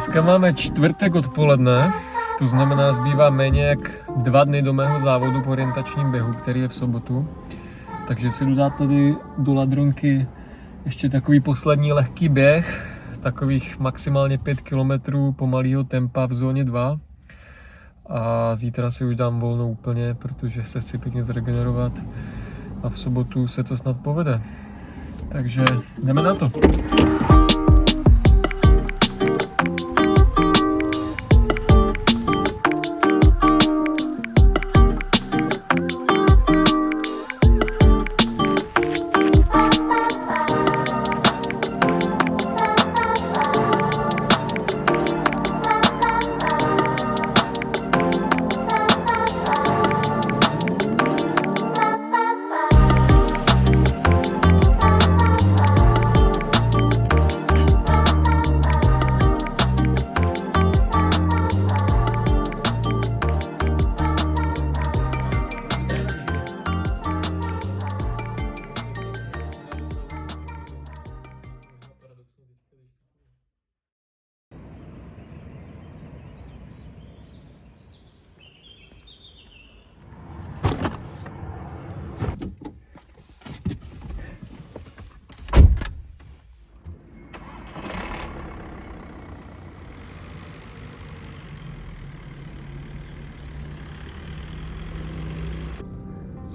Dneska máme čtvrtek odpoledne, to znamená zbývá méně jak 2 dny do mého závodu v orientačním běhu, který je v sobotu. Takže si jdu dát tady do Ladronky ještě takový poslední lehký běh, takových maximálně 5 km pomalého tempa v zóně 2. A zítra si už dám volnou úplně, protože se chci pěkně zregenerovat a v sobotu se to snad povede. Takže jdeme na to.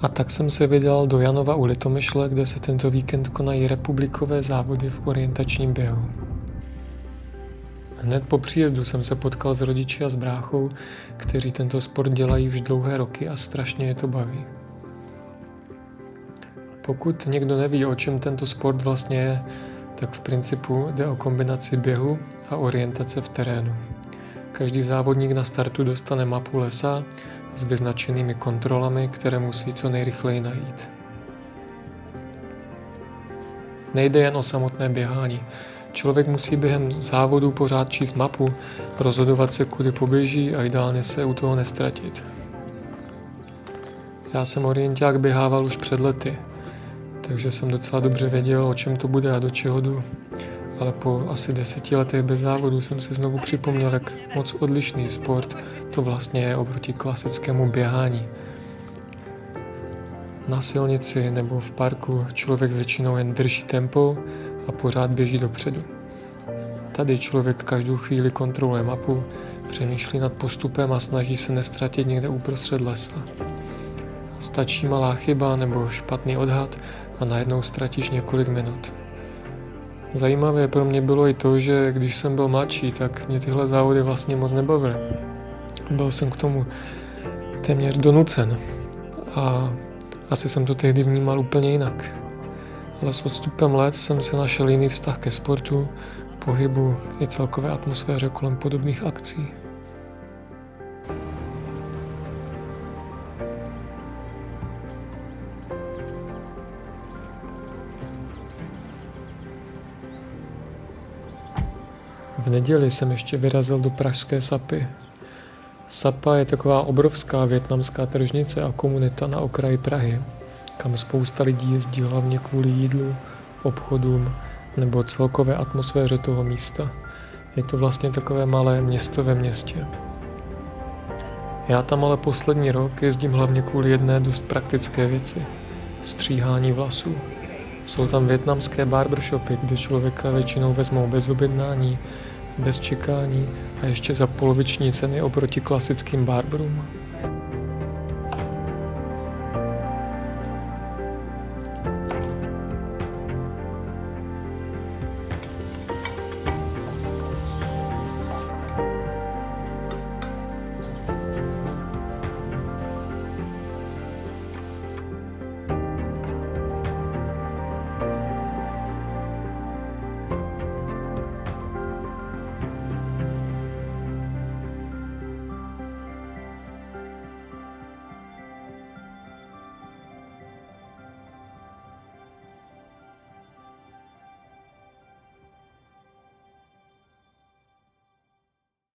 A tak jsem se vydal do Janova u Litomyšle, kde se tento víkend konají republikové závody v orientačním běhu. Hned po příjezdu jsem se potkal s rodiči a s bráchou, kteří tento sport dělají už dlouhé roky a strašně je to baví. Pokud někdo neví, o čem tento sport vlastně je, tak v principu jde o kombinaci běhu a orientace v terénu. Každý závodník na startu dostane mapu lesa s vyznačenými kontrolami, které musí co nejrychleji najít. Nejde jen o samotné běhání. Člověk musí během závodu pořád číst mapu, rozhodovat se, kudy poběží a ideálně se u toho nestratit. Já jsem orienták běhával už před lety, takže jsem docela dobře věděl, o čem to bude a do čeho jdu. Ale po asi 10 letech bez závodu jsem si znovu připomněl, jak moc odlišný sport to vlastně je oproti klasickému běhání. Na silnici nebo v parku člověk většinou jen drží tempo a pořád běží dopředu. Tady člověk každou chvíli kontroluje mapu, přemýšlí nad postupem a snaží se nestratit někde uprostřed lesa. Stačí malá chyba nebo špatný odhad a najednou ztratíš několik minut. Zajímavé pro mě bylo i to, že když jsem byl mladší, tak mě tyhle závody vlastně moc nebavily. Byl jsem k tomu téměř donucen a asi jsem to tehdy vnímal úplně jinak. Ale s odstupem let jsem si našel jiný vztah ke sportu, pohybu i celkové atmosféře kolem podobných akcí. V neděli jsem ještě vyrazil do pražské Sapy. Sapa je taková obrovská vietnamská tržnice a komunita na okraji Prahy, kam spousta lidí jezdí hlavně kvůli jídlu, obchodům nebo celkové atmosféře toho místa. Je to vlastně takové malé město ve městě. Já tam ale poslední rok jezdím hlavně kvůli jedné dost praktické věci – stříhání vlasů. Jsou tam vietnamské barbershopy, kde člověka většinou vezmou bez objednání, bez čekání a ještě za poloviční ceny oproti klasickým barberům.